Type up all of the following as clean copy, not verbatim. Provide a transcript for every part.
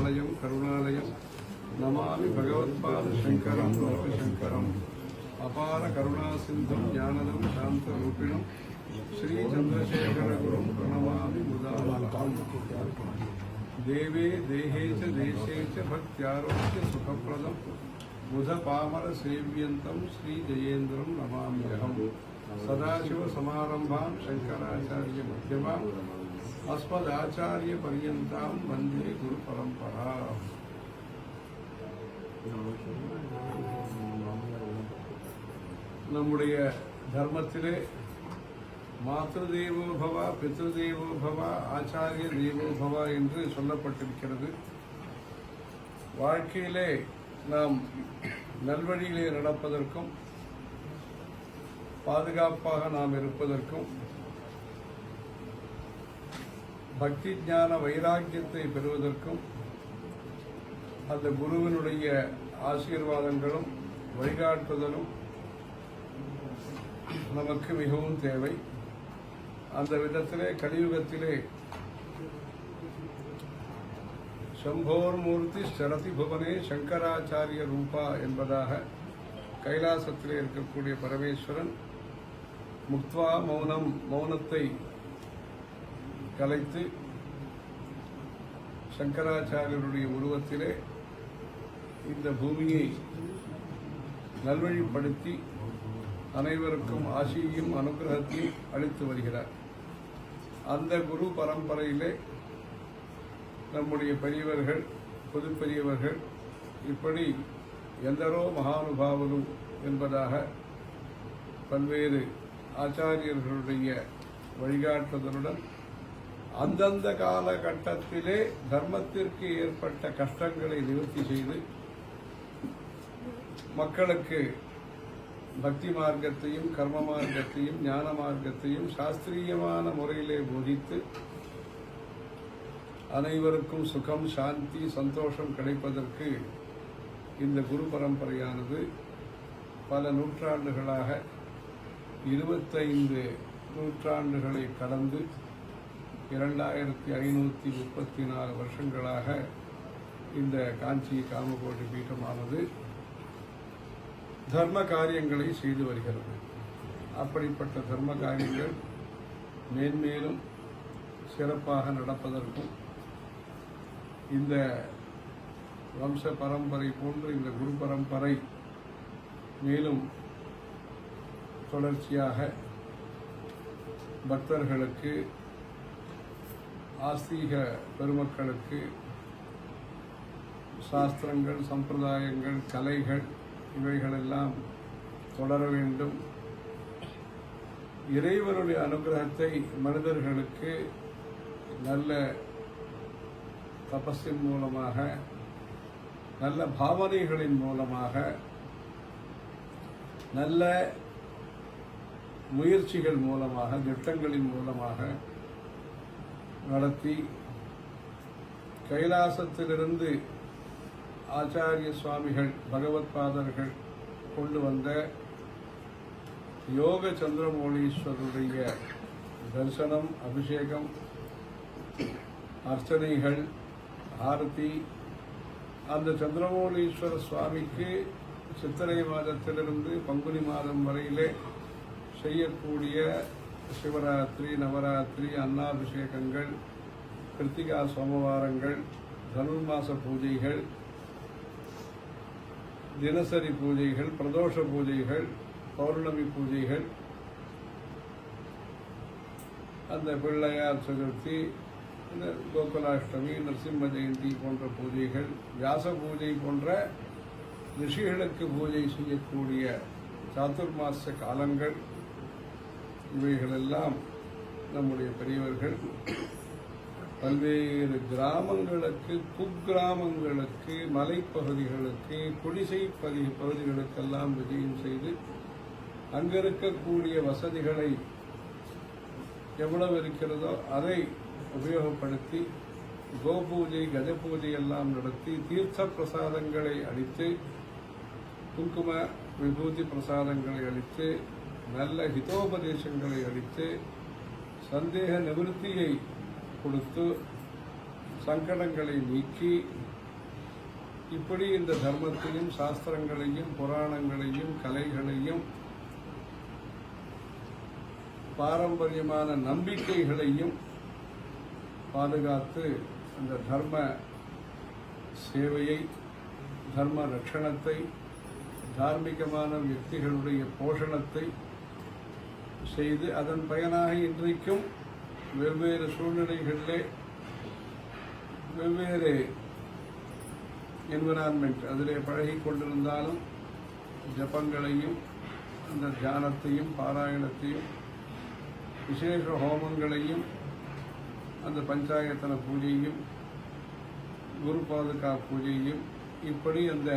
करुणालयं करुणालयं नमामि भगवत्पादशङ्करं लोकशङ्करम् अपार करुणासिन्धुं ज्ञानदं शान्तरूपिणं श्रीचन्द्रशेखरगुरुं प्रणमामि मुदान्वहम् देवे देहे च देशे च भक्त्यारोग्य सुखप्रदं बुधपामरसेव्यन्तं श्रीजयेन्द्रं नमाम्यहम् सदाशिवसमारम्भां शङ्कराचार्यमध्यमाम् अस्मदाचार्यपर्यन्तां वन्दे गुरुपरम्पराम् நம்முடைய தர்மத்திலே மாத்ருதேவோ பவ பித்ருதேவோ பவ ஆச்சாரிய தேவோ பவ என்று சொல்லப்பட்டிருக்கிறது. வாழ்க்கையிலே நாம் நல்வழியிலே நடப்பதற்கும் பாதுகாப்பாக நாம் இருப்பதற்கும் பக்தி ஞான வைராக்கியத்தை பெறுவதற்கும் அந்த குருவினுடைய ஆசீர்வாதங்களும் வழிகாட்டுதலும் நமக்கு மிகவும் தேவை. அந்த விதத்திலே கலியுகத்திலே சம்போர் மூர்த்தி சரதி புவனே சங்கராச்சாரிய ரூபா என்பதாக கைலாசத்திலே இருக்கக்கூடிய பரமேஸ்வரன் முக்த்வா மௌனம் மௌனத்தை கலைத்து சங்கராச்சாரியருடைய உருவத்திலே இந்த பூமியை நல்வழிப்படுத்தி அனைவருக்கும் ஆசியையும் அனுகிரகத்தையும் அளித்து வருகிறார். அந்த குரு பரம்பரையிலே நம்முடைய பெரியவர்கள் பொது பெரியவர்கள் இப்படி எந்தரோ மகானுபாவலு என்பதாக பல்வேறு ஆச்சாரியர்களுடைய வழிகாட்டுதலுடன் அந்தந்த காலகட்டத்திலே தர்மத்திற்கு ஏற்பட்ட கஷ்டங்களை நிவர்த்தி செய்து மக்களுக்கு பக்தி மார்க்கத்தையும் கர்ம மார்க்கத்தையும் ஞான மார்க்கத்தையும் சாஸ்திரியமான முறையிலே போதித்து அனைவருக்கும் சுகம் சாந்தி சந்தோஷம் கிடைப்பதற்கு இந்த குரு பரம்பரையானது பல நூற்றாண்டுகளாக 25 நூற்றாண்டுகளை கடந்து 2534 வருஷங்களாக இந்த காஞ்சி காமகோட்டி பீட்டமானது தர்ம காரியங்களை செய்து வருகிறது. அப்படிப்பட்ட தர்ம காரியங்கள் மேன்மேலும் சிறப்பாக நடப்பதற்கும் இந்த வம்ச பரம்பரை போன்று இந்த குரு பரம்பரை மேலும் தொடர்ச்சியாக பக்தர்களுக்கு ஆஸ்தீக பெருமக்களுக்கு சாஸ்திரங்கள் சம்பிரதாயங்கள் கலைகள் இவைகளெல்லாம் தொடர வேண்டும். இறைவனுடைய அனுகிரகத்தை மனிதர்களுக்கு நல்ல தபஸின் மூலமாக நல்ல பாவனைகளின் மூலமாக நல்ல முயற்சிகள் மூலமாக திட்டங்களின் மூலமாக நடத்தி கைலாசத்திலிருந்து ஆச்சாரிய சுவாமிகள் பகவத் பாதர்கள் கொண்டு வந்த யோக சந்திரமௌலீஸ்வரருடைய தரிசனம் அபிஷேகம் அர்ச்சனைகள் ஆரத்தி அந்த சந்திரமௌலீஸ்வர சுவாமிக்கு சித்திரை மாதத்திலிருந்து பங்குனி மாதம் வரையிலே செய்யக்கூடிய சிவராத்திரி நவராத்திரி அன்னாபிஷேகங்கள் கிருத்திகா சோமவாரங்கள் தனுர்மாச பூஜைகள் தினசரி பூஜைகள் பிரதோஷ பூஜைகள் பௌர்ணமி பூஜைகள் அந்த பிள்ளையார் சதுர்த்தி கோகுலாஷ்டமி நரசிம்ம ஜெயந்தி போன்ற பூஜைகள் வியாச பூஜை போன்ற ரிஷிகளுக்கு பூஜை செய்யக்கூடிய சாதுர்மாச காலங்கள் இவைகளெல்லாம் நம்முடைய பெரியவர்கள் பல்வேறு கிராமங்களுக்கு குக்கிராமங்களுக்கு மலைப்பகுதிகளுக்கு குடிசை பகுதிகளுக்கெல்லாம் விஜயம் செய்து அங்கிருக்கக்கூடிய வசதிகளை எவ்வளவு இருக்கிறதோ அதை உபயோகப்படுத்தி கோபூஜை கஜ பூஜை எல்லாம் நடத்தி தீர்த்த பிரசாதங்களை அளித்து குங்கும விபூதி பிரசாதங்களை அளித்து நல்ல ஹிதோபதேசங்களை அளித்து சந்தேக நிவர்த்தியை கொடுத்து சங்கடங்களை நீக்கி இப்படி இந்த தர்மத்தையும் சாஸ்திரங்களையும் புராணங்களையும் கலைகளையும் பாரம்பரியமான நம்பிக்கைகளையும் பாதுகாத்து அந்த தர்ம சேவையை, தர்ம ரட்சணத்தை, தார்மீகமான வியக்திகளுடைய போஷணத்தை செய்து அதன் பயனாக இன்றைக்கும் வெவ்வேறு சூழ்நிலைகளிலே வெவ்வேறு என்விரான்மெண்ட் அதிலே பழகி கொண்டிருந்தாலும் ஜபங்களையும் அந்த தியானத்தையும் பாராயணத்தையும் விசேஷ ஹோமங்களையும் அந்த பஞ்சாயத்தன பூஜையும் குரு பாதுகா பூஜையும் இப்படி அந்த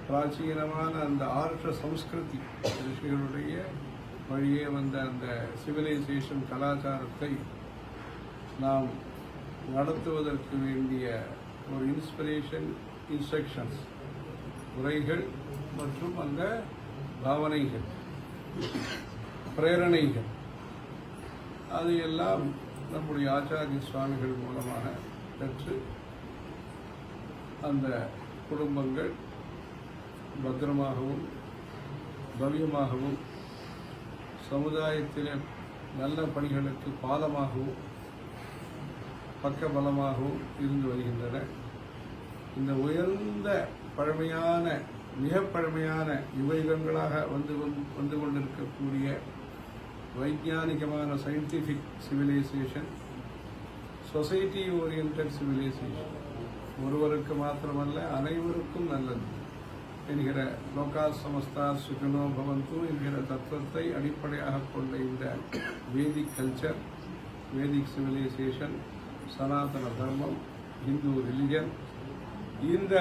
பிராச்சீனமான அந்த ஆர்ஷ சம்ஸ்கிருதி ரிஷிகளுடைய வழியே வந்த அந்த சிவிலைசேஷன் கலாச்சாரத்தை நாம் நடத்துவதற்கு வேண்டிய ஒரு இன்ஸ்பிரேஷன், இன்ஸ்ட்ரக்ஷன்ஸ், உரைகள் மற்றும் அந்த பாவனைகள், பிரேரணைகள் அதையெல்லாம் நம்முடைய ஆச்சாரிய சுவாமிகள் மூலமாக பெற்று அந்த குடும்பங்கள் பத்திரமாகவும் பவ்யமாகவும் சமுதாயத்திலே நல்ல பணிகளுக்கு பாதமாகவும் பக்கபலமாகவும் இருந்து வருகின்றன. இந்த உயர்ந்த பழமையான, மிக பழமையான யுகங்களாக வந்து கொண்டிருக்கக்கூடிய வைஜானிகமான scientific civilisation, society orient civilisation, ஒருவருக்கு மாத்திரமல்ல அனைவருக்கும் நல்லது என்கிற லோகா சமஸ்தா சுகினோ பவந்து என்கிற தத்துவத்தை அடிப்படையாக கொண்ட இந்த வேதிக் கல்ச்சர், வேதிக் சிவிலைசேஷன், சனாதன தர்மம், இந்து ரிலிஜன், இந்த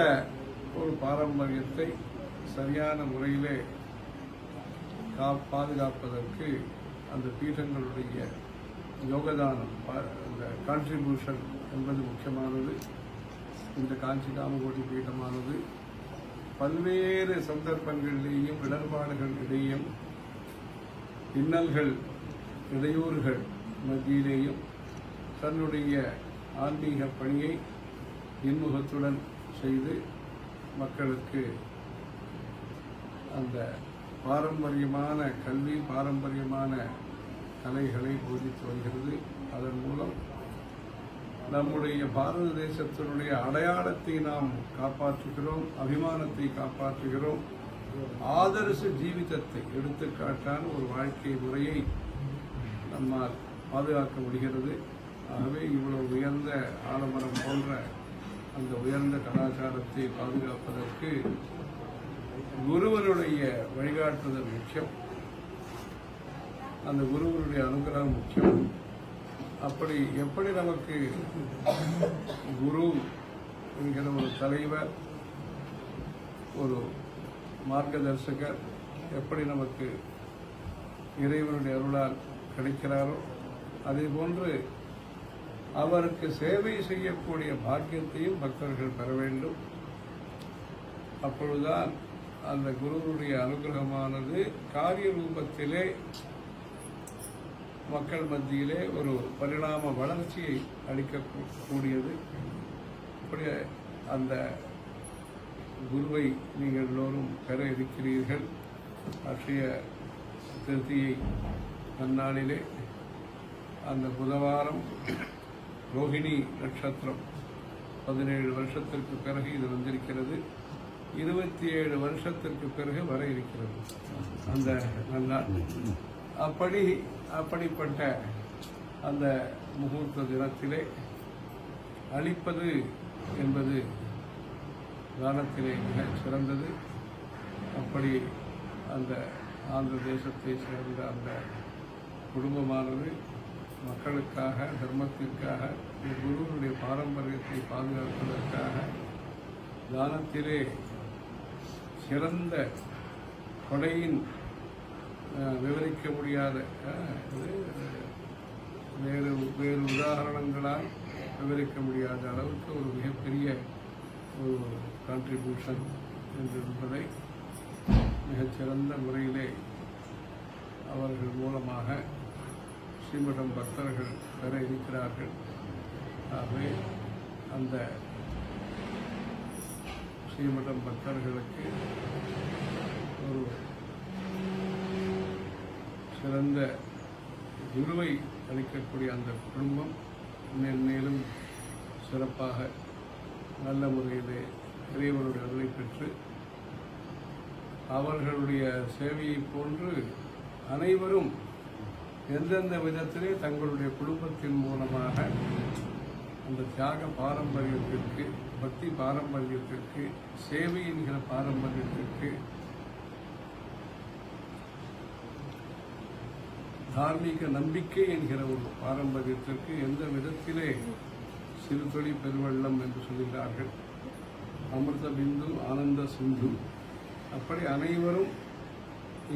ஒரு பாரம்பரியத்தை சரியான முறையிலே பாதுகாப்பதற்கு அந்த பீடங்களுடைய யோகதானம், அந்த கான்ட்ரிபியூஷன் என்பது முக்கியமானது. இந்த காஞ்சி காமகோடி பீடமானது பல்வேறு சந்தர்ப்பங்களிலேயும் இடர்பாடுகள் இடையும் இன்னல்கள் இடையூறுகள் மத்தியிலேயும் தன்னுடைய ஆன்மீக பணியை இன்முகத்துடன் செய்து மக்களுக்கு அந்த பாரம்பரியமான கல்வி, பாரம்பரியமான கலைகளை போதித்து வருகிறது. அதன் மூலம் நம்முடைய பாரத தேசத்தினுடைய அடையாளத்தை நாம் காப்பாற்றுகிறோம், அபிமானத்தை காப்பாற்றுகிறோம், ஆதர்ச ஜீவிதத்தை எடுத்துக்காட்டான ஒரு வாழ்க்கை முறையை நம்மால் பாதுகாக்க முடிகிறது. ஆகவே இவ்வளவு உயர்ந்த ஆலமரம் போன்ற அந்த உயர்ந்த கலாச்சாரத்தை பாதுகாப்பதற்கு குருவனுடைய வழிகாட்டுதல் முக்கியம், அந்த குருவனுடைய அனுகிரகம் முக்கியம். அப்படி எப்படி நமக்கு குரு என்கிற ஒரு தலைவர், ஒரு மார்க்கதர்சகர் எப்படி நமக்கு இறைவனுடைய அருளால் கிடைக்கிறாரோ, அதே போன்று அவருக்கு சேவை செய்யக்கூடிய பாக்கியத்தையும் பக்தர்கள் பெற வேண்டும். அப்பொழுதுதான் அந்த குருவுடைய அனுகிரகமானது காரிய ரூபத்திலே மக்கள் மத்தியிலே ஒரு பரிணாம வளர்ச்சியை அளிக்கக்கூடியது. இப்படி அந்த குருவை நீங்கள் எல்லோரும் பெற இருக்கிறீர்கள். அக்ஷய திருதியை நன்னாளிலே அந்த புதவாரம் ரோஹிணி நட்சத்திரம் 17 வருஷத்திற்கு பிறகு இது வந்திருக்கிறது. 27 வருஷத்திற்கு பிறகு வர இருக்கிறது அந்த நன்னாள். அப்படிப்பட்ட அந்த முகூர்த்த தினத்திலே அளிப்பது என்பது தானத்திலே மிக சிறந்தது. அப்படி அந்த ஆந்திர தேசத்தை சேர்ந்த அந்த குடும்பமானது மக்களுக்காக, தர்மத்திற்காக, குருவினுடைய பாரம்பரியத்தை பாதுகாப்பதற்காக தானத்திலே சிறந்த கொடையின் விவரிக்க முடியாத வேறு உதாரணங்களால் விவரிக்க முடியாத அளவுக்கு ஒரு மிகப்பெரிய ஒரு கான்ட்ரிபியூஷன் என்பதை மிகச்சிறந்த முறையிலே அவர்கள் மூலமாக ஸ்ரீமடம் பக்தர்கள் பெற இருக்கிறார்கள். ஆகவே அந்த ஸ்ரீமடம் பக்தர்களுக்கு ஒரு சிறந்த குருவை அளிக்கக்கூடிய அந்த குடும்பம் மேலும் சிறப்பாக நல்ல முறையிலே இறைவனுடைய அருளை பெற்று அவர்களுடைய சேவையை போன்று அனைவரும் எந்தெந்த விதத்திலே தங்களுடைய குடும்பத்தின் மூலமாக அந்த தியாக பாரம்பரியத்திற்கு, பக்தி பாரம்பரியத்திற்கு, சேவை என்கிற பாரம்பரியத்திற்கு, தார்மீக நம்பிக்கை என்கிற ஒரு பாரம்பரியத்திற்கு எந்த விதத்திலே சிறு தொழி பெருவெள்ளம் என்று சொல்கிறார்கள், அமிர்த பிந்து ஆனந்த சிந்து, அப்படி அனைவரும்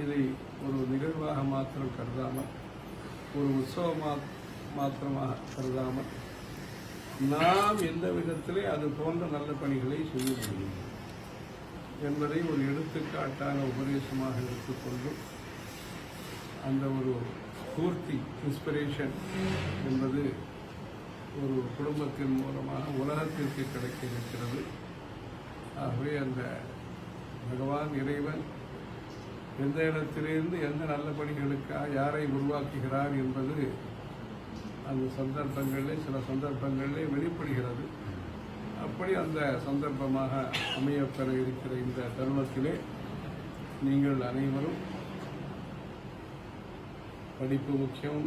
இதை ஒரு நிகழ்வாக மாத்திரம் கருதாமல், ஒரு உற்சவமாக மாத்திரமாக கருதாமல், நாம் எந்த விதத்திலே அது போன்ற நல்ல பணிகளை செய்ய முடியும் என்பதை ஒரு எடுத்துக்காட்டான உபதேசமாக எடுத்துக்கொண்டு அந்த ஒரு பூர்த்தி இன்ஸ்பிரேஷன் என்பது ஒரு குடும்பத்தின் மூலமாக உலகத்திற்கு கிடைக்க இருக்கிறது. ஆகவே அந்த பகவான் இறைவன் எந்த இடத்திலிருந்து எந்த நல்ல பணிகளுக்காக யாரை உருவாக்குகிறார் என்பது அந்த சந்தர்ப்பங்களில் சில சந்தர்ப்பங்களில் வெளிப்படுகிறது. அப்படி அந்த சந்தர்ப்பமாக அமையப்பெற இருக்கிற இந்த தருணத்திலே நீங்கள் அனைவரும் படிப்பு முக்கியம்,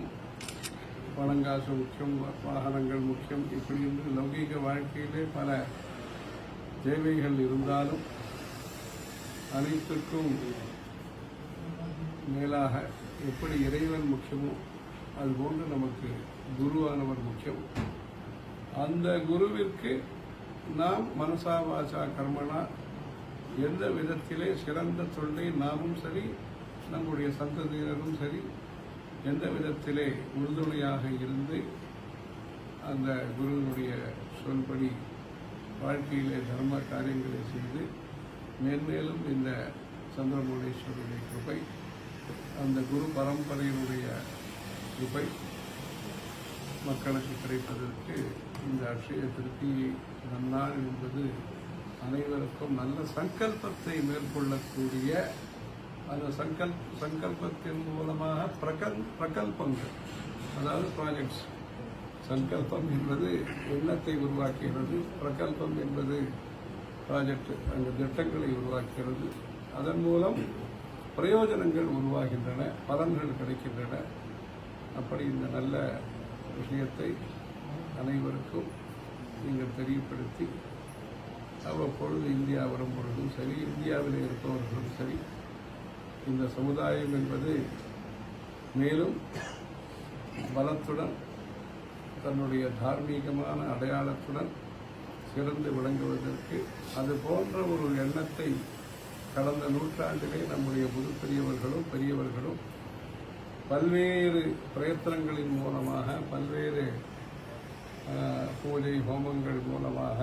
பணங்காசு முக்கியம், வாகனங்கள் முக்கியம், இப்படி என்று லௌகீக வாழ்க்கையிலே பல தேவைகள் இருந்தாலும் அனைத்துக்கும் மேலாக எப்படி இறைவன் முக்கியமோ அதுபோன்று நமக்கு குருவானவர் முக்கியம். அந்த குருவிற்கு நாம் மனசா வாசா கர்மனா எந்த விதத்திலே சிறந்த தொண்டை நாமும் சரி, நம்முடைய சந்ததியினரும் சரி, எந்த விதத்திலே உறுதுணையாக இருந்து அந்த குருவினுடைய சொல்படி வாழ்க்கையிலே தர்ம காரியங்களை செய்து மேன்மேலும் இந்த சந்திரமௌலீஸ்வருடைய கிருபை, அந்த குரு பரம்பரையினுடைய கிருபை மக்களுக்கு கிடைப்பதற்கு இந்த அக்ஷய திருப்தி நன்னாள் என்பது அனைவருக்கும் நல்ல சங்கல்பத்தை மேற்கொள்ளக்கூடிய அந்த சங்கல்பத்தின் மூலமாக பிரகல்பங்கள், அதாவது ப்ராஜெக்ட்ஸ். சங்கல்பம் என்பது எண்ணத்தை உருவாக்குகிறது, பிரகல்பம் என்பது ப்ராஜெக்ட் அந்த திட்டங்களை உருவாக்குகிறது. அதன் மூலம் பிரயோஜனங்கள் உருவாகின்றன, பலன்கள் கிடைக்கின்றன. அப்படி இந்த நல்ல விஷயத்தை அனைவருக்கும் நீங்கள் தெரியப்படுத்தி அவ்வப்பொழுது இந்தியா வரும் பொழுதும் சரி, இந்தியாவில் இருப்பவர்களும் சரி, இந்த சமுதாயம் என்பது மேலும் பலத்துடன் தன்னுடைய தார்மீகமான அடையாளத்துடன் சிறந்து விளங்குவதற்கு அது போன்ற ஒரு எண்ணத்தை கடந்த நூற்றாண்டிலே நம்முடைய புது பெரியவர்களும் பல்வேறு பிரயத்தனங்களின் மூலமாக, பல்வேறு பூஜை ஹோமங்கள் மூலமாக,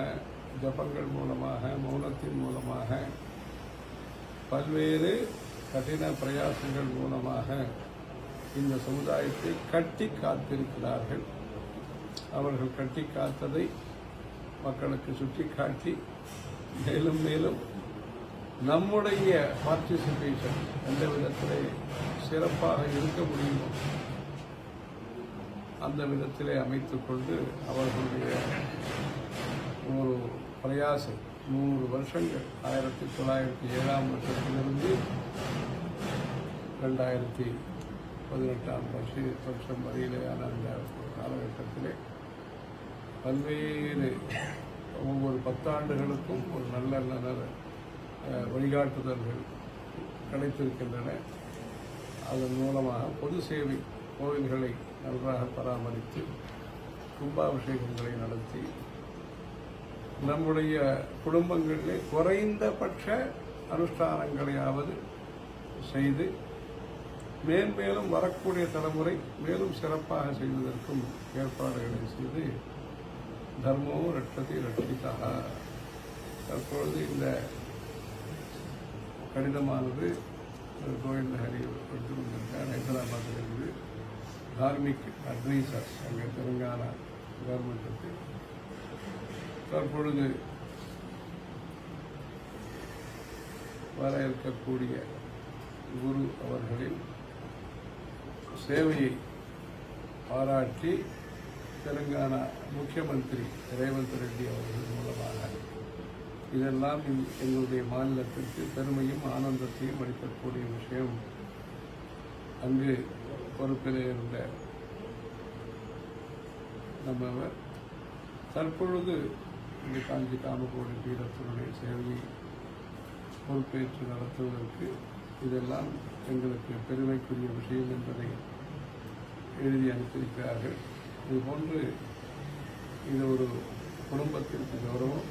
ஜபங்கள் மூலமாக, மௌனத்தின் மூலமாக, பல்வேறு கடின பிரயாசங்கள் மூலமாக இந்த சமுதாயத்தை கட்டி காத்திருக்கிறார்கள். அவர்கள் கட்டி காத்ததை மக்களுக்கு சுட்டி காட்டி மேலும் மேலும் நம்முடைய பார்ட்டிசிபேஷன் எந்த விதத்திலே சிறப்பாக இருக்க முடியுமோ அந்த விதத்திலே அமைத்துக்கொண்டு அவர்களுடைய ஒரு பிரயாசம் 100 வருஷங்கள் 1907ஆம் வருஷத்திலிருந்து 2018ஆம் வருஷம் வரையிலேயான அந்த காலகட்டத்திலே பல்வேறு ஒவ்வொரு 10 ஆண்டுகளுக்கும் ஒரு நல்ல வழிகாட்டுதல்கள் கிடைத்திருக்கின்றன. அதன் மூலமாக பொது சேவை கோவில்களை நன்றாக பராமரித்து கும்பாபிஷேகங்களை நடத்தி நம்முடைய குடும்பங்களிலே குறைந்தபட்ச அனுஷ்டானங்களையாவது செய்து மேன்மேலும் வரக்கூடிய தலைமுறை மேலும் சிறப்பாக செய்வதற்கும் ஏற்பாடுகளை செய்து தர்மோ ரட்சதி ரட்சிதா. தற்பொழுது இந்த கடிதமானது கோவிந்த ஹரி எடுத்து கொண்டிருக்கார். ஹைதராபாத்திலிருந்து தார்மிக் அட்வைசர்ஸ் அங்கே தெலுங்கானா கவர்மெண்ட்டுக்கு தற்பொழுது வர இருக்கக்கூடிய குரு அவர்களின் சேவையை பாராட்டி தெலுங்கானா முக்கியமந்திரி ரேவந்த் ரெட்டி அவர்கள் மூலமாக இதெல்லாம் எங்களுடைய மாநிலத்திற்கு பெருமையும் ஆனந்தத்தையும் அளிக்கக்கூடிய விஷயம். அங்கு பொறுப்பில் இருந்த நம்மவர் தற்பொழுது இந்த காஞ்சி காமகோடி பீடத்தினுடைய சேவையை பொறுப்பேற்று நடத்துவதற்கு இதெல்லாம் எங்களுக்கு பெருமைக்குரிய விஷயம் என்பதை எழுதி அனுப்பியிருக்கிறார்கள். இதுபோன்று இது ஒரு குடும்பத்திற்கு கௌரவம்,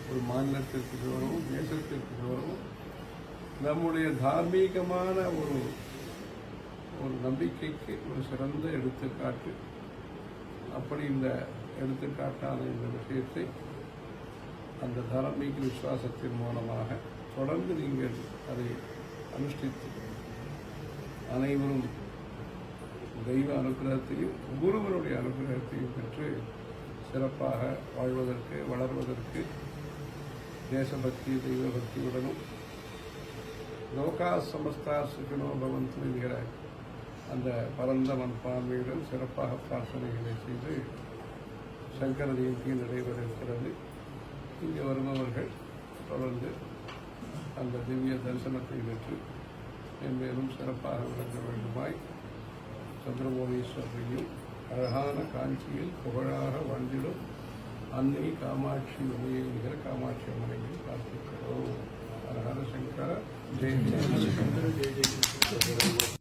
ஒரு மாநிலத்திற்கு கௌரவம், தேசத்திற்கு கௌரவம், நம்முடைய தார்மீகமான ஒரு நம்பிக்கைக்கு ஒரு சிறந்த எடுத்துக்காட்டு. அப்படி இந்த எடுத்துக்காட்டான இந்த விஷயத்தை அந்த தார்மீக விசுவாசத்தின் மூலமாக தொடர்ந்து நீங்கள் அதை அனுஷ்டித்து அனைவரும் தெய்வ அனுகிரகத்தையும் குருவனுடைய அனுகிரகத்தையும் பெற்று சிறப்பாக வாழ்வதற்கு, வளர்வதற்கு தேசபக்தி தெய்வ பக்தியுடனும் லோகா சமஸ்தா சுகினோ பவந்து என்கிற அந்த பரந்த மனப்பான்மையுடன் சிறப்பாக பிரார்த்தனைகளை செய்து சங்கர ஜெயந்தி நடைபெற இருக்கிறது. இங்கே வருபவர்கள் தொடர்ந்து அந்த திவ்ய தரிசனத்தை பெற்று மேலும் சிறப்பாக விளங்க வேண்டுமாய் சந்திரமௌலீஸ்வரரையும் அழகான காஞ்சியில் புகழாக வாழ்ந்திடும் அன்னை காமாட்சி உமையை நிகர காமாட்சி அம்மனையில் பிரார்த்திக்கிறோம். ஹர ஹர சங்கர ஜெய ஜெய.